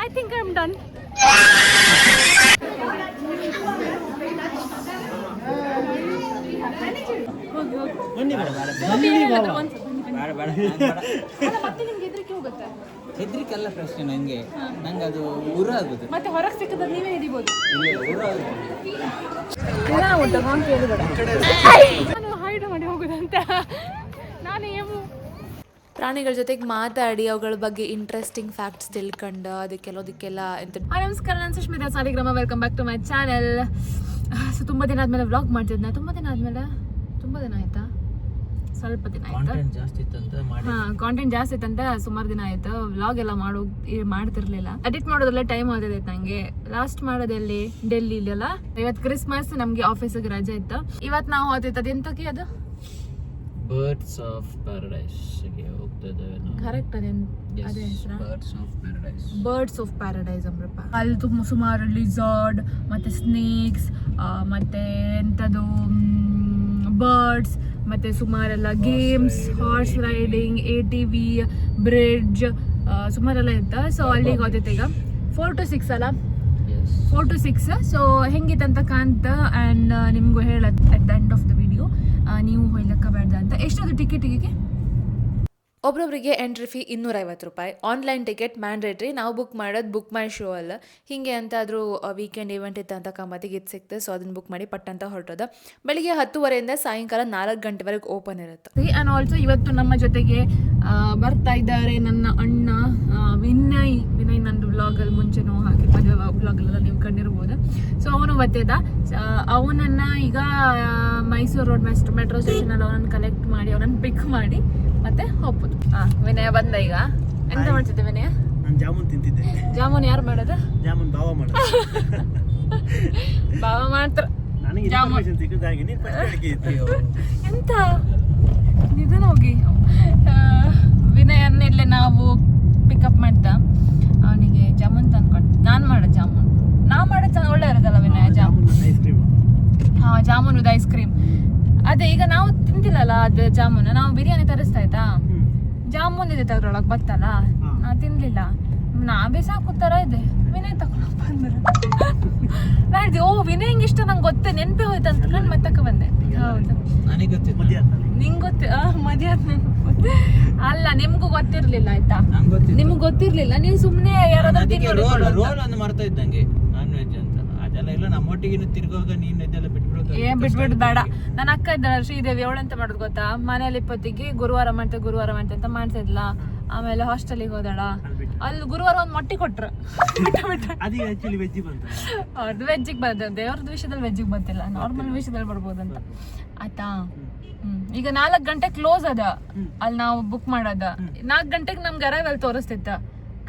I think I'm done. ಹೆದ್ರಿಕೆ ಅಲ್ಲ ಪ್ರಶ್ನೆ ನಂಗೆ ಅದು ಊರ ಆಗುದು ಮತ್ತೆ ಹೊರಗೆ ಸಿಕ್ಕಿದ್ರೆ ನೀವೇ ಹಿಡಿಬೋದು. ನಾನು ಹೈಡ್ ಮಾಡಿ ಹೋಗುದಂತ ನಾನು ಏಮು ಪ್ರಾಣಿಗಳ ಜೊತೆಗೆ ಮಾತಾಡಿ ಅವುಗಳ ಬಗ್ಗೆ ಇಂಟ್ರೆಸ್ಟಿಂಗ್ ಫ್ಯಾಕ್ಟ್ಸ್ ತಿಳ್ಕೊಂಡು ಅದಕ್ಕೆಲ್ಲ ಎಂತ. ನಮಸ್ಕಾರ, ನಾನು Sushmita Saligrama. Welcome back to my channel. So ತುಂಬ ದಿನ ಆದಮೇಲೆ ವ್ಲಾಗ್ ಮಾಡ್ತಿದ್ದೆ. ತುಂಬ ದಿನ ಆಯ್ತಾ, ಸ್ವಲ್ಪ ದಿನ ಆಯ್ತಾ. ಕಾಂಟೆಂಟ್ ಜಾಸ್ತಿ ಇತ್ತಂತ ಸುಮಾರು ದಿನ ಆಯ್ತು. ವ್ಲಾಗ್ ಎಲ್ಲ ಮಾಡ್ತಿರ್ಲಿಲ್ಲ. ಎಡಿಟ್ ಮಾಡೋದೆಲ್ಲ ಟೈಮ್ ಆಗ್ತೈತೆ ನಂಗೆ. ಲಾಸ್ಟ್ ಮಾಡೋದೆಲ್ಲಿ ಡೆಲ್ಲಿಲೆಲ್ಲ. ಇವತ್ತು ಕ್ರಿಸ್ಮಸ್, ನಮ್ಗೆ ಆಫೀಸಿಗೆ ರಜೆ ಇತ್ತು. ಇವತ್ತು ನಾವು ಹೋಗ್ತಿತ್ತು ಎಂತಕ್ಕೆ ಅದು ಬರ್ಡ್ಸ್ ಆಫ್ ಪ್ಯಾರಡೈಸ್ ಗೆ ಹೋಗ್ತದೆ. ಕರೆಕ್ಟ್ ಅದೇ ಹೆಸರು, ಬರ್ಡ್ಸ್ ಆಫ್ ಪ್ಯಾರಡೈಸ್. ಅಮ್ರಪ್ಪ. ಅಲ್ಲಿ ತುಂಬ ಸುಮಾರು ಲಿಜಾರ್ಡ್ ಮತ್ತೆ ಸ್ನೇಕ್ಸ್ ಮತ್ತೆ ಎಂಥದ್ದು ಬರ್ಡ್ಸ್ ಮತ್ತೆ ಸುಮಾರೆಲ್ಲ games, horse riding, ATV, bridge ಸುಮಾರೆಲ್ಲ ಇತ್ತು. ಸೊ ಅಲ್ಲಿಗೆ ಹೋಗ್ತೈತೆ ಈಗ 4 to 6 ಅಲ್ಲ, 4 to 6. ಸೊ ಹೆಂಗಿತ್ತಂತ ಕಾಂತ ಆ್ಯಂಡ್ ನಿಮಗೂ ಹೇಳತ್ at the end of the video. ನೀವು ಹೋಗ್ಲಕ್ಕ ಬೇಡ ಅಂತ. ಎಷ್ಟೊಂದು ಟಿಕೆಟಿಗೆ ಒಬ್ಬೊಬ್ಬರಿಗೆ ಎಂಟ್ರಿ ಫೀ 250 ರೂಪಾಯಿ. Online ticket mandatory. ನಾವು ಬುಕ್ ಮಾಡೋದು ಬುಕ್ ಮೈ ಶೋ ಅಲ್ಲ. ಹೀಗೆ ಅಂತಾದರೂ ವೀಕೆಂಡ್ ಇವೆಂಟ್ ಇತ್ತು ಅಂತ ಕಮ್ಮತ್ತಿಗೆ ಇದು ಸಿಕ್ತು. ಸೊ ಅದನ್ನು ಬುಕ್ ಮಾಡಿ ಪಟ್ಟಂತ ಹೊರಟೋದು. ಬೆಳಿಗ್ಗೆ 10:30 ಸಾಯಂಕಾಲ 4 ಗಂಟೆವರೆಗೆ ಓಪನ್ ಇರುತ್ತೆ. ಆ್ಯಂಡ್ ಆಲ್ಸೋ ಇವತ್ತು ನಮ್ಮ ಜೊತೆಗೆ ಬರ್ತಾ ಇದ್ದಾರೆ ನನ್ನ ಅಣ್ಣ ವಿನಯ್. ನಂದು ವ್ಲಾಗಲ್ಲಿ ಮುಂಚೆನೂ ಹಾಕಿದ್ದೆ, ವ್ಲಾಗಲ್ಲೆಲ್ಲ ನೀವು ಕಂಡಿರ್ಬೋದು. ಸೊ ಅವನು ಬರ್ತಿದ್ದ. ಅವನನ್ನು ಈಗ ಮೈಸೂರು ರೋಡ್ ಮೆಟ್ರೋ ಸ್ಟೇಷನಲ್ಲಿ ಅವನನ್ನು ಕಲೆಕ್ಟ್ ಮಾಡಿ ಅವನನ್ನು ಪಿಕ್ ಮಾಡಿ ಮತ್ತೆ ಹೋಗ್ಬೋದು. ವಿನಯ ಬಂದ ಈಗ. ಎಂತ ಮಾಡ್ತಿದ್ದೆ ವಿನಯ? ನಾನು ಜಾಮೂನ್ ತಿಂತಿದ್ದೆ. ಜಾಮೂನ್ ಯಾರು ಮಾಡೋದು? ಜಾಮೂನ್ ಬಾವ ಮಾಡೋದು. ಬಾವ ಮಾಡ್ತಾರ. ನನಗೆ ಇನ್ಫಾರ್ಮೇಷನ್ ಸಿಕ್ಕಿದಾಗೆ ನೀನು ಫಸ್ಟ್ ಅಡಿಗೆ ಇದ್ದೀಯೋ ಎಂತ ನಿಧಾನ ಹೋಗಿ. ವಿನಯನ್ನ ಇಲ್ಲೇ ನಾವು ಪಿಕಪ್ ಮಾಡ್ತಾ ಅವನಿಗೆ ಜಾಮೂನ್ ತಂದ್ಕೊಟ್ಟು. ನಾನು ಮಾಡೋದು ಜಾಮೂನ್, ನಾವು ಮಾಡೋದು ಒಳ್ಳೆ ಇರೋದಲ್ಲ Vinaya? Jamun ice cream. Jamun with ice cream. ಅದೇ ಈಗ ನಾವು ತಿಂತಿಲ್ಲಲ್ಲ ಅದು ಜಾಮೂನ್. ನಾವು ಬಿರಿಯಾನಿ ತರಿಸ್ತಾ ಆಯ್ತಾ, ಜಾಮೂನ್ ಇದೆ ಅದ್ರೊಳಗೆ ಬತ್ತಲ್ಲ, ನಾ ತಿನ್ಲಿಲ್ಲ. ನಾ ಬೇಸಾಕುತ್ತಾರ ಇದೆ. ವಿನಯ್ ತಗೊಂಡು ಬಂದ್ರು. ನಾಡ್ದು ಓ ವಿನಯ್ ಹಿಂಗೆ ಇಷ್ಟ ನಂಗೆ ಗೊತ್ತೇ, ನೆನಪೇ ಹೋಯ್ತು ಅಂತ ನಾನು ಮತ್ತಕ್ಕ ಬಂದೆ. ಹೌದು, ನಿಂಗೆ ಗೊತ್ತ ಮಧ್ಯಾಹ್ನ ಅಲ್ಲ, ನಿಮ್ಗೂ ಗೊತ್ತಿರ್ಲಿಲ್ಲ ಆಯ್ತಾ? ನಿಮ್ಗೆ ಗೊತ್ತಿರ್ಲಿಲ್ಲ, ನೀವು ಸುಮ್ಮನೆ ಯಾರಾದ್ರೂ ಮಾಡ್ತಾ ಇದ್ದಂಗೆ ನಾನ್ ವೆಜ್ ಅಂತ ಅದೆಲ್ಲ ಇಲ್ಲ. ನಮ್ಮೊಟ್ಟಿಗೆ ತಿರ್ಗೋಗ ನೀನ್ ಇದೆಲ್ಲ ಬಿಟ್ಬಿಡ್ ಬೇಡ. ನನ್ನ ಅಕ್ಕ ಇದ್ದಾಳ ಶ್ರೀದೇವಿ, ಅವಳೆಂತ ಮಾಡೋದು ಗೊತ್ತಾ? ಮನೇಲಿ ಇಪ್ಪತ್ತಿಗೆ ಗುರುವಾರ ಮಾಡ್ತೆ ಅಂತ ಮಾಡ್ತಿದ್ಲ. ಆಮೇಲೆ ಹಾಸ್ಟೆಲಿಗೆ ಹೋದಾಳ. ಅಲ್ಲಿ ಗುರುವಾರ ಒಂದು ಮೊಟ್ಟೆ ಕೊಟ್ರು. ಅವ್ರದ್ದು ವೆಜ್ಜಿಗೆ ಬಂದ, ದೇವ್ರದ್ದು ವಿಷಯದಲ್ಲಿ ವೆಜ್ಜಿಗೆ ಬಂತಿಲ್ಲ, ನಾರ್ಮಲ್ ವಿಷಯದಲ್ಲಿ ಬರ್ಬೋದಂತ ಆಯ್ತಾ. ಈಗ 4 ಗಂಟೆ ಕ್ಲೋಸ್ ಅದ ಅಲ್ಲಿ ನಾವು ಬುಕ್ ಮಾಡೋದ. 4 ಗಂಟೆಗೆ ನಮ್ಗೆ ಅರೈವಲ್ ತೋರಿಸ್ತಿತ್ತ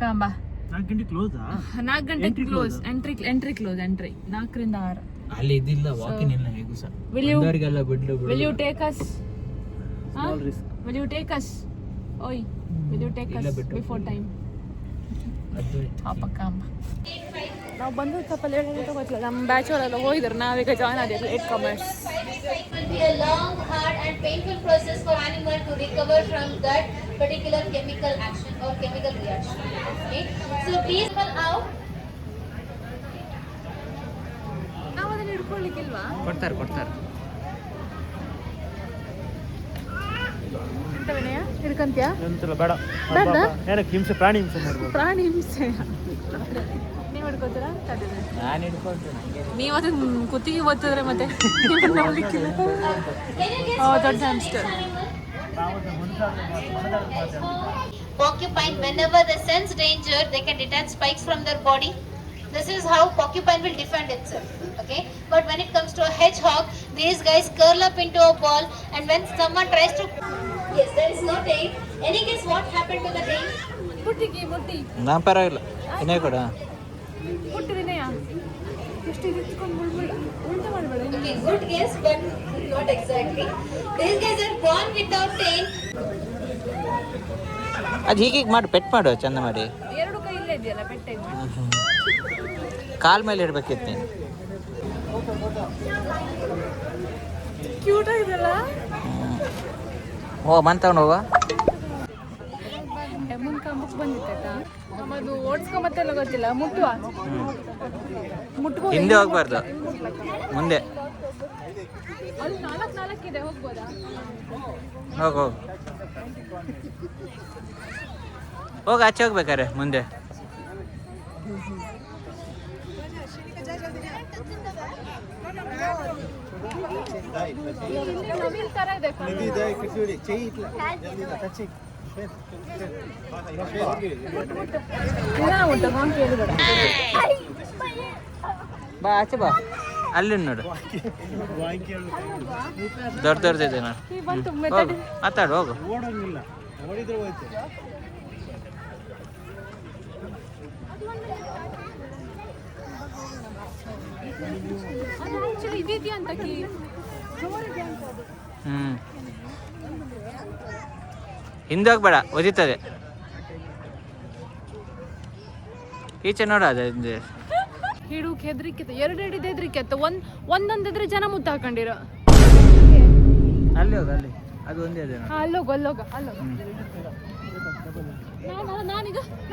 ಕಾಂಬಾ. 4 ಗಂಟೆಗೆ ಕ್ಲೋಸ್. Entry close. ಎಂಟ್ರಿ 4 ರಿಂದ 6 ಅಲ್ಲಿ ಇದಿಲ್ಲ. ವಾಕಿನ್ ಇಲ್ಲ ಹೇಗೂ sir. Will you take us? Will you take us? Oi, will you take us before time? ನಾವು ಬಂದು ಸ್ವಲ್ಪ ಲೇಟ್ ಆಗುತ್ತೆ ಗೊತ್ತಿಲ್ಲ. ನಮ್ಮ ಬ್ಯಾಚ್ ಅವರೆಲ್ಲ ಹೋಗಿದ್ರು, ನಾವೀಗ ಜಾಯ್ನ್ ಆದಿಲ್ಲ 8 commerce. It will be a long, hard and painful process for animal to recover from that particular chemical action or chemical reaction. Okay, so please come out. ನಾವು ಅದನ್ನ ಹಿಡ್ಕೊಳ್ಳಿಕ್ಕಿಲ್ವಾ? ಕೊಡ್ತಾರೆ. ಎಂತ ವಿನಯ ಹಿಡ್ಕಂತ್ಯಾ? ಬೇಡ ಏನಕ್ಕೆ ಹಿಂಸೆ, ಪ್ರಾಣಿ ಹಿಂಸೆ ಮಾಡ್ಬೋದು. ಪ್ರಾಣಿ ಹಿಂಸೆ ನೀವು ಹಿಡ್ಕೋತೀರಾ? ನಾನು ಹಿಡ್ಕೊಳ್ತೇನೆ. ನೀವು ಅದನ್ನ ಕುತ್ತಿಗೆ ಒತ್ತಿದ್ರೆ ಮತ್ತೆ ದೊಡ್ಡ hamster. Porcupine, whenever they sense danger, they can detach spikes from their body. This is how porcupine will defend itself. Okay, but when it comes to a hedgehog, these guys curl up into a ball, and when someone tries to, yes, there is no tail. Any guess what happened to the tail? ಮುಟ್ಟಿ ನಾ ಪರವಾಗಿಲ್ಲ. ವಿನಯ್ ಕೂಡ ಮುಟ್ಟಿ ವಿನಯ ಎಷ್ಟು ಇಟ್ಕೊಂಡು ಉಲ್ಟಾ ಮಾಡಬೇಡ. Okay, good guess, but not exactly. These guys are born without tail. ಅದು ಹೀಗೆ ಮಾಡಿ ಪೆಟ್ ಮಾಡು, ಚಂದ ಮಾಡಿ. 2 ಕೈ ಇಲ್ಲೇ ಇದೆಯಲ್ಲ ಪೆಟ್ಟೆ. ಕಾಲ್ ಮೇಲೆ ಇಡ್ಬೇಕಿತ್ತು ನೀನು. ಕ್ಯೂಟ್ ಆಗಿದೆಲ್ಲ. ಓ ಮನ್ ತಗೊಂಡು ಹೋಗ. ಎಮ್ಮನ್ ಕಂಬಕ್ಕೆ ಬಂದಿತ್ತಾಯ್ತಾ ಅದು ಓಡಿಸ್ಕೊಂಬತ್ತೆಲ್ಲ ಗೊತ್ತಿಲ್ಲ ಮುಟ್ಟುವ ಮುಟ್ಬೋದು ಹಿಂದೆ ಹೋಗ್ಬಾರ್ದು, ಮುಂದೆ ಅಲ್ಲಿ ನಾಲ್ಕಿದೆ ಹೋಗ್ಬೋದಾ? ಹೋಗು ಹೋಗಿ ಆಚೆ ಹೋಗ್ಬೇಕಾರೆ ಮುಂದೆ. ನವಿಲ್ ತರ ಇದೆ ಬಾ ಆಚೆ ಬಾ, ಅಲ್ಲಿ ನೋಡು ದೊಡ್ಡದಿದೆ ನಾನು. ಹೋಗು ಮಾತಾಡು, ಹೋಗು. ಓಡಂಗಿಲ್ಲ, ಓಡಿದ್ರೆ ಹೋಯ್ತು. ಇದೆಯಾ ಅಂತ ಹಿಂದೆ ಹೋಗ್ಬೇಡ, ಒದಿತದೆ. ಈಚೆ ನೋಡ ಅದೇ ಹಿಡುಕ್ ಹೆದ್ರಿಕೆ ಎರಡು ಹೆದ್ರಿಕೆ ಆಯ್ತು. ಒಂದೊಂದಿದ್ರೆ ಜನ ಮುತ್ತ ಹಾಕೊಂಡಿರೋ. ಅಲ್ಲಿ ಹೋಗ, ಅಲ್ಲಿ ಅದು ಒಂದೇ ಅದೇ. ಅಲ್ಲೋಗ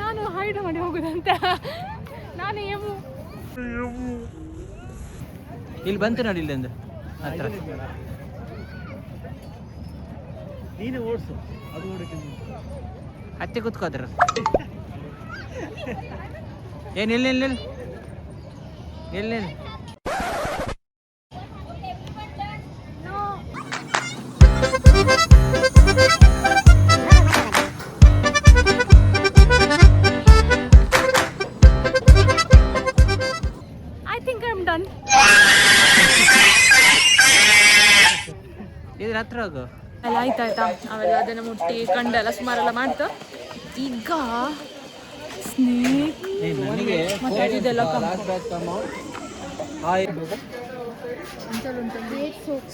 ನಾನು ಹೈಡ್ ಮಾಡಿ ಹೋಗುದಂತ. ನಾನು ಇಲ್ಲಿ ಬಂತು ನೋಡಿ, ಇಲ್ಲಿಂದ ಹತ್ರ. ನೀನೇ ಓಡಿಸು, ಅದು ಓಡಕ್ಕೆ ಹತ್ತಿ ಕೂತ್ಕೋದ್ರ ಏನು ಇಲ್ಲ ಇಲ್ಲ ಇಲ್ಲ. I think I'm done. ಇದ್ರ ಹತ್ರ ಹೋಗು. ಅಲ್ಲ ಆಯ್ತಾಯ್ತಾ, ಅವೆಲ್ಲ ಅದನ್ನು ಮುಟ್ಟಿ ಕಂಡೆಲ್ಲ ಸುಮಾರೆಲ್ಲ ಮಾಡ್ತು. ಈಗ ಸ್ನೇಕ್ ಇದೆಲ್ಲ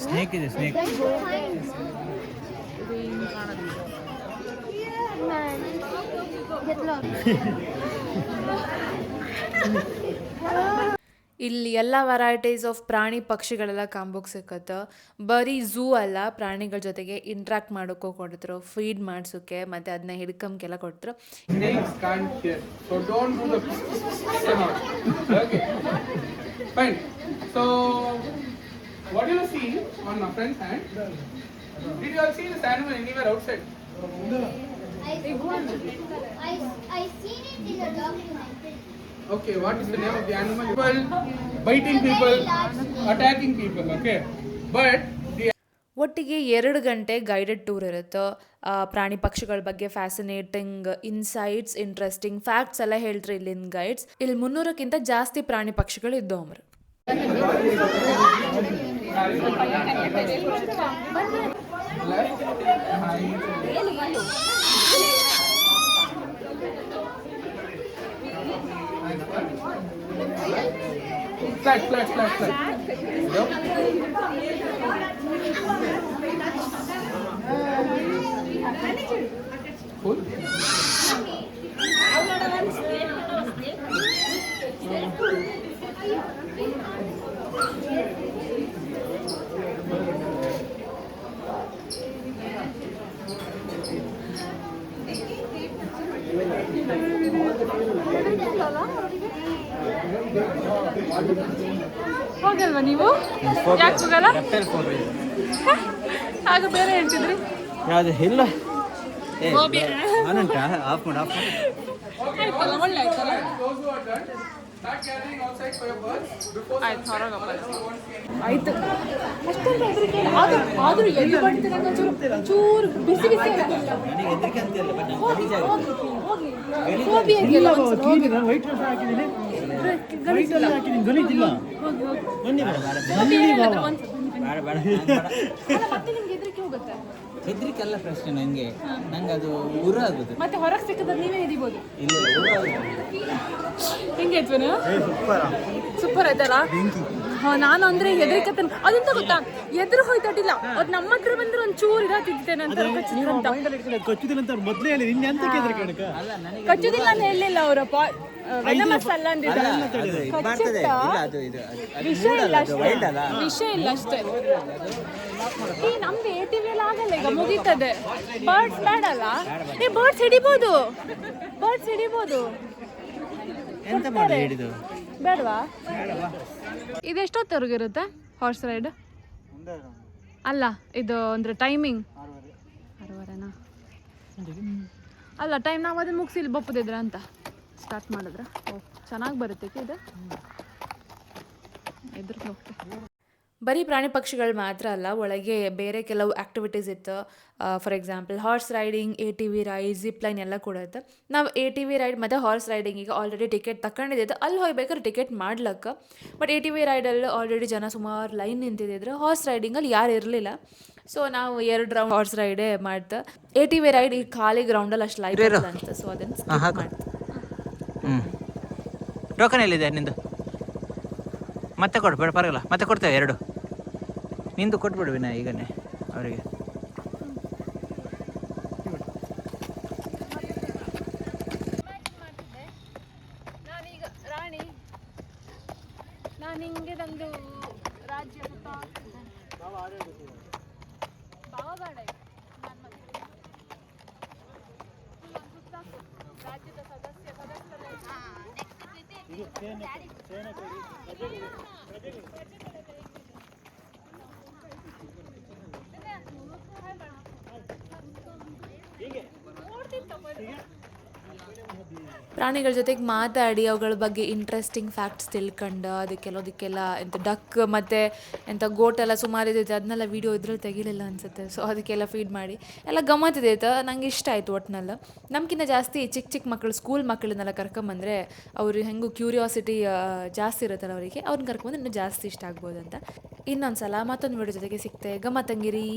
ಸ್ನೇಕ್ ಇದೆ, ಸ್ನೇಕ್. ಇಲ್ಲಿ ಎಲ್ಲ ವೆರೈಟೀಸ್ ಆಫ್ ಪ್ರಾಣಿ ಪಕ್ಷಿಗಳೆಲ್ಲ ಕಾಂಬೋಕ್ ಸಿಕ್ಕತ್ತೆ. ಬರೀ ಝೂ ಅಲ್ಲ, ಪ್ರಾಣಿಗಳ ಜೊತೆಗೆ ಇಂಟ್ರಾಕ್ಟ್ ಮಾಡೋಕ್ಕೂ ಕೊಡ್ತರು, ಫೀಡ್ ಮಾಡ್ಸೋಕ್ಕೆ ಮತ್ತು ಅದನ್ನ ಹಿಡ್ಕೊಂಬಕ್ಕೆಲ್ಲ ಕೊಡ್ತರು. Snakes can't hear, so don't do the sound. Okay, fine. So, what you see on my friend's hand? Did you all see this animal anywhere outside? I seen it in the document. Okay, what is the name of the animal? People biting people, attacking people. Okay, but the ಒಟ್ಟಿಗೆ 2 ಗಂಟೆ guided tour ಇರುತ್ತೆ. ಪ್ರಾಣಿ ಪಕ್ಷಿಗಳ ಬಗ್ಗೆ fascinating insights, interesting facts ಎಲ್ಲ ಹೇಳ್ತಾರೆ ಇಲ್ಲಿನ guides. ಇಲ್ಲಿ 300ಕ್ಕಿಂತ ಜಾಸ್ತಿ ಪ್ರಾಣಿ ಪಕ್ಷಿಗಳು ಇದ್ದವು. flat. Yep. Cool. ಹೋಗಲ್ವಾ ನೀವು? ಯಾಕೆ ಹೋಗಲ್ಲ? ಆಗ ಬೇರೆ ಹೇಳ್ತಿದ್ರಿ. ಯಾವುದು ಇಲ್ಲ ನಾನುಂಟಾ ಆಫ್ ಮಾಡಿ ಆಯ್ತಲ್ಲ, ಒಳ್ಳೆ ಆಯ್ತಲ್ಲ. Those who are done, start gathering outside for your birds. ಆಯ್ತು, ಹೊರಗಪ್ಪ ಆಯ್ತು. ಅಷ್ಟೊಂದು ಹೆದರಿಕೆ ಇಲ್ಲ. ಆದ್ರೂ ಎಲ್ಲಿ ಬಡಿತ ಚೂರು ಬಿಸಿ ಬಿಸಿ ಹೆದರಿಕೆ ಅಂತಿಲ್ಲ. ವೈಟ್ ರೋಸ್ ಹಾಕಿದ್ದೀನಿ, ಗಲೀಜೆಲ್ಲ ಹಾಕಿದ್ದೀನಿ, ಗಲೀಜಿಲ್ಲ. ಬನ್ನಿ ಮತ್ತೆ ನಿಮ್ಗೆ ಹೆದರಿಕೆ ಹೋಗುತ್ತೆ. ಹೆದರಿಕೆ ಅಲ್ಲ ಪ್ರಶ್ನೆ, ನಂಗೆ ಅದು ಊರ ಆಗುದು. ಮತ್ತೆ ಹೊರಗೆ ಸಿಕ್ಕದ ನೀವೇ ಹಿಡಿಬೋದು. ಇಲ್ಲ ಊರ ಹೆಂಗೆ ಆಯ್ತು? ಸೂಪರ್ ಆಯ್ತಲ್ಲ. ನಾನು ಅಂದ್ರೆ ಹೆದರಿಕೆ ಅದೆಂತ ಗೊತ್ತಾ, ಎದುರು ಹೋಯ್ತಾಟಿಲ್ಲ. ಅದು ನಮ್ಮ ಹತ್ರ ಬಂದ್ರೆ ಒಂದು ಚೂರು ಇದಾಗ್ತಿದ್ದೇನೆ ಅಂತ ಕಚ್ಚುದಿಲ್ಲ ಅಂತ ಮೊದಲೇ ಹೇಳಿ, ಇನ್ನು ಎಂತಕ್ಕೆ ಹೆದರಿಕೆ? ಕಚ್ಚುದಿಲ್ಲ ಅಂತ ಹೇಳಿಲ್ಲ ಅವರಪ್ಪ. ವೆನಮಸ್ ಅಲ್ಲ ಅಂದಿದ್ದ. ಮಾಡ್ತದೆ ಕಚ್ಚಿತ್ತ? ಇಲ್ಲ ಅದು ಇದು ಅದು ವಿಷಯ ಇಲ್ಲ ಮೂಡಲ್ಲ, ಅದು ಅಷ್ಟೇ. wild ಅಲ್ಲ. ವಿಷಯ ಇಲ್ಲ ಅಷ್ಟೇ. ಈ ನಮ್ದು ATV ಎಲ್ಲ ಆಗಲ್ಲ ಈಗ, ಮುಗೀತದೆ. ಬರ್ಡ್ಸ್ ಬೇಡಲ್ಲ. ಈ ಬರ್ಡ್ಸ್ ಹಿಡಿಬೋದು, ಬರ್ಡ್ಸ್ ಹಿಡಿಬೋದು. ಎಂತ ಮಾಡಿ ಹಿಡಿದು ಬೇಡವಾ? ಇದೆಷ್ಟೊತ್ತವರೆಗೆ ಇರುತ್ತೆ ಹಾರ್ಸ್ ರೈಡ್? ಅಲ್ಲ ಇದು ಅಂದ್ರೆ ಟೈಮಿಂಗ್ 6:30ನಾ? ಅಲ್ಲ ಟೈಮ್ ನಾವು ಅದನ್ನ ಮುಗಿಸಿ ಇಲ್ಲಿ ಬಪ್ಪದಿದ್ರ ಅಂತ ಸ್ಟಾರ್ಟ್ ಮಾಡಿದ್ರೆ ಓ ಚೆನ್ನಾಗಿ ಬರುತ್ತೆ ಇದು. ಎದುರು ಹೋಗ್ತೆ. ಬರೀ ಪ್ರಾಣಿ ಪಕ್ಷಿಗಳು ಮಾತ್ರ ಅಲ್ಲ, ಒಳಗೆ ಬೇರೆ ಕೆಲವು ಆ್ಯಕ್ಟಿವಿಟೀಸ್ ಇತ್ತು. For example horse riding, ATV ride, zip line ಎಲ್ಲ ಕೂಡ ಇತ್ತು. ನಾವು ATV ರೈಡ್ ಮತ್ತು ಹಾರ್ಸ್ ರೈಡಿಂಗಿಗೆ ಆಲ್ರೆಡಿ ಟಿಕೆಟ್ ತಗೊಂಡಿದ್ದು, ಅಲ್ಲಿ ಹೋಗ್ಬೇಕಾದ್ರೆ ಟಿಕೆಟ್ ಮಾಡ್ಲಕ್ಕೆ. ಬಟ್ ATV ರೈಡಲ್ಲಿ ಆಲ್ರೆಡಿ ಜನ ಸುಮಾರು ಲೈನ್ ನಿಂತಿದ್ದರು. ಹಾರ್ಸ್ ರೈಡಿಂಗಲ್ಲಿ ಯಾರು ಇರಲಿಲ್ಲ. ಸೊ ನಾವು 2 ರೌಂಡ್ ಹಾರ್ಸ್ ರೈಡೇ ಮಾಡ್ತಾ. ATV ರೈಡ್ ಈ ಖಾಲಿ ಗ್ರೌಂಡಲ್ಲಿ ಅಷ್ಟು ಲೈಟ್ ಇಲ್ಲ ಅಂತ, ಸೊ ಅದನ್ನು ಸ್ಕಿಪ್ ಮಾಡ್ತಾ. ಟೋಕನ್ ಎಲ್ಲಿದೆ ನಿಂದು? ಮತ್ತೆ ಕೊಡು, ಬೇಡ ಪರವಾಗಿಲ್ಲ, ಮತ್ತೆ ಕೊಡ್ತೇವೆ 2. ನಿಂದು ಕೊಟ್ಬಿಡು ವಿನಾ ಈಗನೇ ಅವರಿಗೆ. ನಾನೀಗ ರಾಣಿ, ನಾನು ಹಿಂಗೆ ನಂದು ರಾಜ್ಯ ಸುತ್ತಾಡ್ತಿದ್ದೆ. ಬಾವಗಾಡ ನಾನು ಮತ್ತೆ ಸುತ್ತಾಕು ರಾಜ್ಯದ ಸದಸ್ಯರೇ. ಪ್ರಾಣಿಗಳ ಜೊತೆಗೆ ಮಾತಾಡಿ ಅವುಗಳ ಬಗ್ಗೆ ಇಂಟ್ರೆಸ್ಟಿಂಗ್ ಫ್ಯಾಕ್ಟ್ಸ್ ತಿಳ್ಕೊಂಡು ಅದಕ್ಕೆಲ್ಲ ಎಂಥ ಡಕ್ ಮತ್ತು ಎಂಥ ಗೋಟೆಲ್ಲ ಸುಮಾರು ಇದೈತೆ, ಅದನ್ನೆಲ್ಲ ವೀಡಿಯೋ ಇದ್ರಲ್ಲಿ ತೆಗಿಲಿಲ್ಲ ಅನಿಸುತ್ತೆ. ಸೊ ಅದಕ್ಕೆಲ್ಲ ಫೀಡ್ ಮಾಡಿ ಎಲ್ಲ ಗಮ್ಮತ್ತಿದೈತೆ. ನಂಗೆ ಇಷ್ಟ ಆಯಿತು ಒಟ್ಟಿನಲ್ಲಿ. ನಮ್ಗಿಂತ ಜಾಸ್ತಿ ಚಿಕ್ಕ ಮಕ್ಕಳು, ಸ್ಕೂಲ್ ಮಕ್ಕಳನ್ನೆಲ್ಲ ಕರ್ಕೊಂಬಂದರೆ ಅವರು ಹೆಂಗೂ ಕ್ಯೂರಿಯಾಸಿಟಿ ಜಾಸ್ತಿ ಇರುತ್ತಲ್ಲ ಅವರಿಗೆ, ಅವ್ರನ್ನ ಕರ್ಕೊಂಬಂದ್ರೆ ಇನ್ನೂ ಜಾಸ್ತಿ ಇಷ್ಟ ಆಗ್ಬೋದು ಅಂತ. ಇನ್ನೊಂದು ಸಲ ಮತ್ತೊಂದು ವೀಡಿಯೋ ಜೊತೆಗೆ ಸಿಗ್ತೆ. ಗಮ್ಮತ್ತಂಗಿರಿ.